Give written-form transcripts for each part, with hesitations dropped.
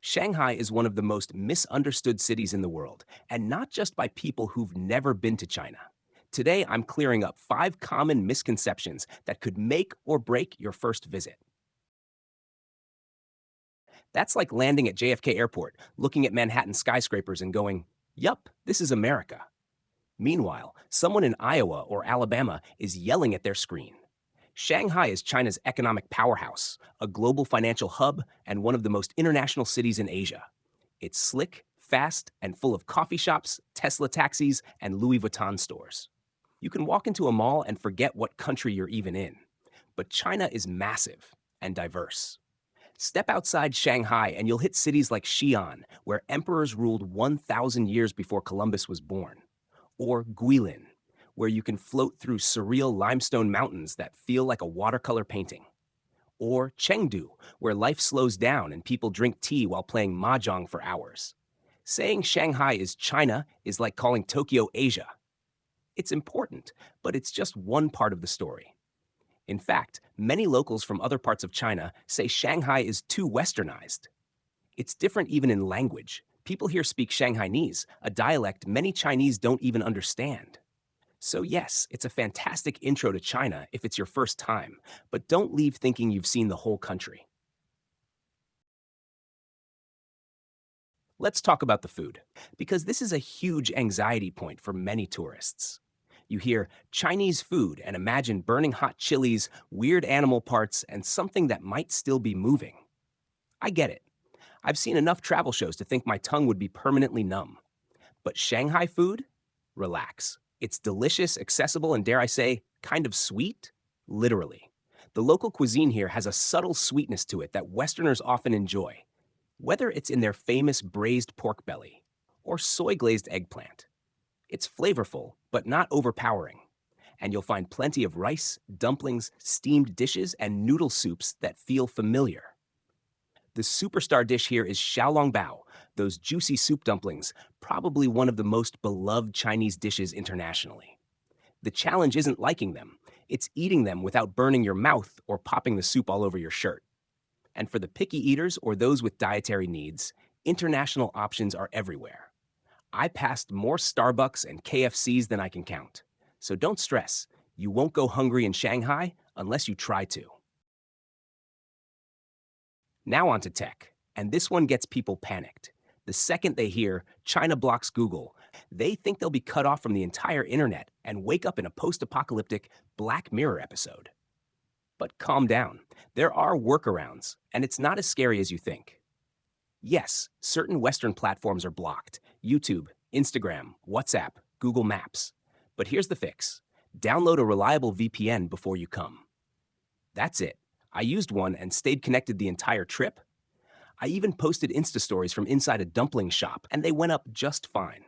Shanghai is one of the most misunderstood cities in the world, and not just by people who've never been to China. Today, I'm clearing up 5 common misconceptions that could make or break your first visit. That's like landing at JFK Airport, looking at Manhattan skyscrapers and going, "Yup, this is America." Meanwhile, someone in Iowa or Alabama is yelling at their screen. Shanghai is China's economic powerhouse, a global financial hub, and one of the most international cities in Asia. It's slick, fast, and full of coffee shops, Tesla taxis, and Louis Vuitton stores. You can walk into a mall and forget what country you're even in. But China is massive and diverse. Step outside Shanghai and you'll hit cities like Xi'an, where emperors ruled 1,000 years before Columbus was born, or Guilin, where you can float through surreal limestone mountains that feel like a watercolor painting, or Chengdu, where life slows down and people drink tea while playing mahjong for hours. Saying Shanghai is China is like calling Tokyo Asia. It's important, but it's just one part of the story. In fact, many locals from other parts of China say Shanghai is too westernized. It's different even in language. People here speak Shanghainese, a dialect many Chinese don't even understand. So yes, it's a fantastic intro to China if it's your first time, but don't leave thinking you've seen the whole country. Let's talk about the food, because this is a huge anxiety point for many tourists. You hear Chinese food and imagine burning hot chilies, weird animal parts, and something that might still be moving. I get it. I've seen enough travel shows to think my tongue would be permanently numb. But Shanghai food? Relax. It's delicious, accessible, and dare I say, kind of sweet? Literally. The local cuisine here has a subtle sweetness to it that Westerners often enjoy, whether it's in their famous braised pork belly or soy glazed eggplant. It's flavorful, but not overpowering. And you'll find plenty of rice, dumplings, steamed dishes, and noodle soups that feel familiar. The superstar dish here is xiaolongbao, those juicy soup dumplings, probably one of the most beloved Chinese dishes internationally. The challenge isn't liking them, it's eating them without burning your mouth or popping the soup all over your shirt. And for the picky eaters or those with dietary needs, international options are everywhere. I passed more Starbucks and KFCs than I can count. So don't stress, you won't go hungry in Shanghai unless you try to. Now on to tech, and this one gets people panicked. The second they hear China blocks Google, they think they'll be cut off from the entire internet and wake up in a post-apocalyptic Black Mirror episode. But calm down, there are workarounds, and it's not as scary as you think. Yes, certain Western platforms are blocked: YouTube, Instagram, WhatsApp, Google Maps. But here's the fix: download a reliable VPN before you come. That's it. I used one and stayed connected the entire trip. I even posted Insta stories from inside a dumpling shop, and they went up just fine.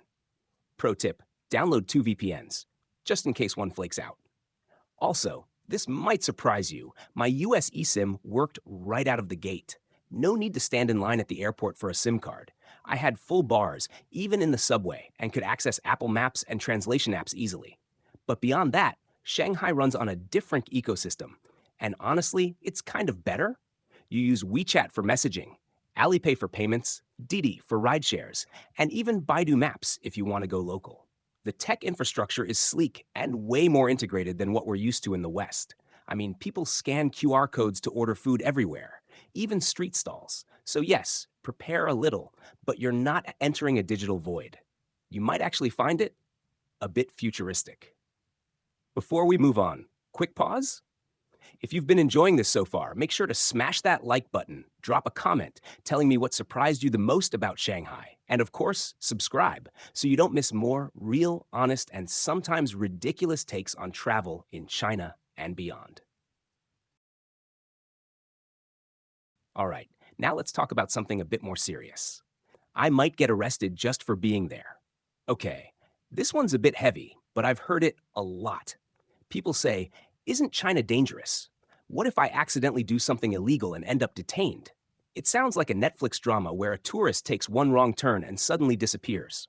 Pro tip: download 2 VPNs, just in case one flakes out. Also, this might surprise you, my US eSIM worked right out of the gate. No need to stand in line at the airport for a SIM card. I had full bars, even in the subway, and could access Apple Maps and translation apps easily. But beyond that, Shanghai runs on a different ecosystem. And honestly, it's kind of better. You use WeChat for messaging, Alipay for payments, Didi for rideshares, and even Baidu Maps if you want to go local. The tech infrastructure is sleek and way more integrated than what we're used to in the West. I mean, people scan QR codes to order food everywhere, even street stalls. So yes, prepare a little, but you're not entering a digital void. You might actually find it a bit futuristic. Before we move on, quick pause. If you've been enjoying this so far, make sure to smash that like button, drop a comment telling me what surprised you the most about Shanghai, and of course, subscribe so you don't miss more real, honest, and sometimes ridiculous takes on travel in China and beyond. All right, now let's talk about something a bit more serious. I might get arrested just for being there. Okay, this one's a bit heavy, but I've heard it a lot. People say, "Isn't China dangerous? What if I accidentally do something illegal and end up detained?" It sounds like a Netflix drama where a tourist takes one wrong turn and suddenly disappears.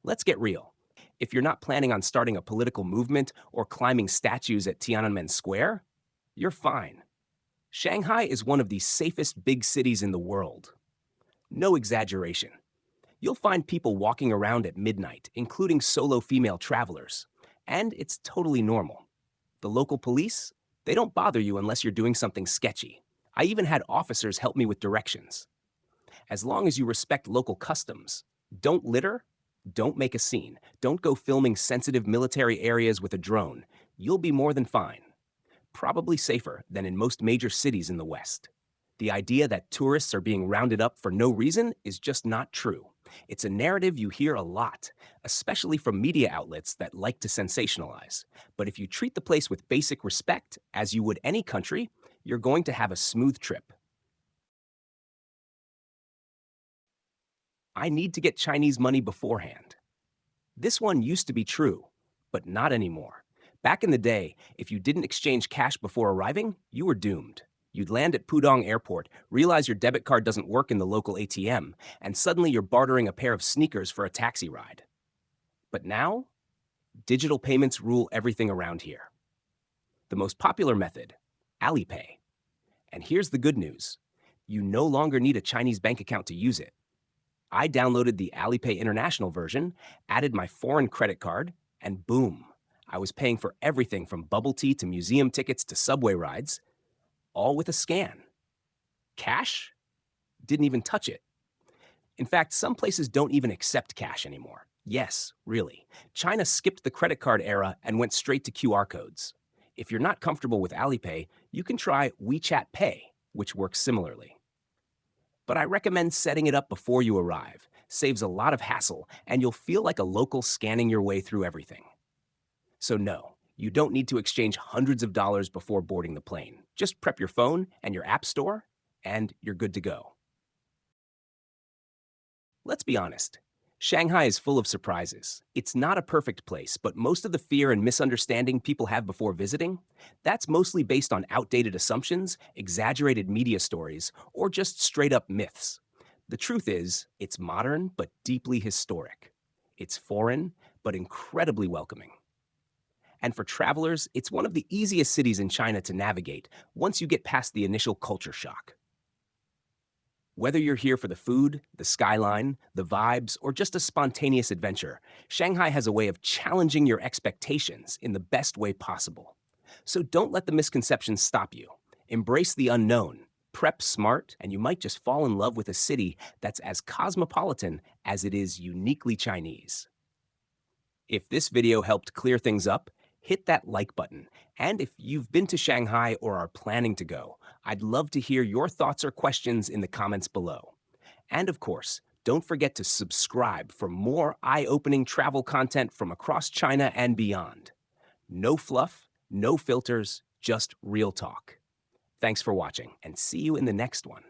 Let's get real. If you're not planning on starting a political movement or climbing statues at Tiananmen Square, you're fine. Shanghai is one of the safest big cities in the world. No exaggeration. You'll find people walking around at midnight, including solo female travelers. And it's totally normal. The local police, they don't bother you unless you're doing something sketchy. I even had officers help me with directions. As long as you respect local customs, don't litter, don't make a scene, don't go filming sensitive military areas with a drone, you'll be more than fine. Probably safer than in most major cities in the West. The idea that tourists are being rounded up for no reason is just not true. It's a narrative you hear a lot, especially from media outlets that like to sensationalize. But if you treat the place with basic respect, as you would any country, you're going to have a smooth trip. I need to get Chinese money beforehand. This one used to be true, but not anymore. Back in the day, if you didn't exchange cash before arriving, you were doomed. You'd land at Pudong Airport, realize your debit card doesn't work in the local ATM, and suddenly you're bartering a pair of sneakers for a taxi ride. But now, digital payments rule everything around here. The most popular method, Alipay. And here's the good news. You no longer need a Chinese bank account to use it. I downloaded the Alipay International version, added my foreign credit card, and boom, I was paying for everything from bubble tea to museum tickets to subway rides, all with a scan. Cash? Didn't even touch it. In fact, some places don't even accept cash anymore. Yes, really. China skipped the credit card era and went straight to QR codes. If you're not comfortable with Alipay, you can try WeChat Pay, which works similarly. But I recommend setting it up before you arrive. Saves a lot of hassle, and you'll feel like a local scanning your way through everything. So no, you don't need to exchange hundreds of dollars before boarding the plane. Just prep your phone and your app store, and you're good to go. Let's be honest. Shanghai is full of surprises. It's not a perfect place, but most of the fear and misunderstanding people have before visiting, that's mostly based on outdated assumptions, exaggerated media stories, or just straight-up myths. The truth is, it's modern but deeply historic. It's foreign but incredibly welcoming. And for travelers, it's one of the easiest cities in China to navigate once you get past the initial culture shock. Whether you're here for the food, the skyline, the vibes, or just a spontaneous adventure, Shanghai has a way of challenging your expectations in the best way possible. So don't let the misconceptions stop you. Embrace the unknown, prep smart, and you might just fall in love with a city that's as cosmopolitan as it is uniquely Chinese. If this video helped clear things up, hit that like button. And if you've been to Shanghai or are planning to go, I'd love to hear your thoughts or questions in the comments below. And of course, don't forget to subscribe for more eye-opening travel content from across China and beyond. No fluff, no filters, just real talk. Thanks for watching, and see you in the next one.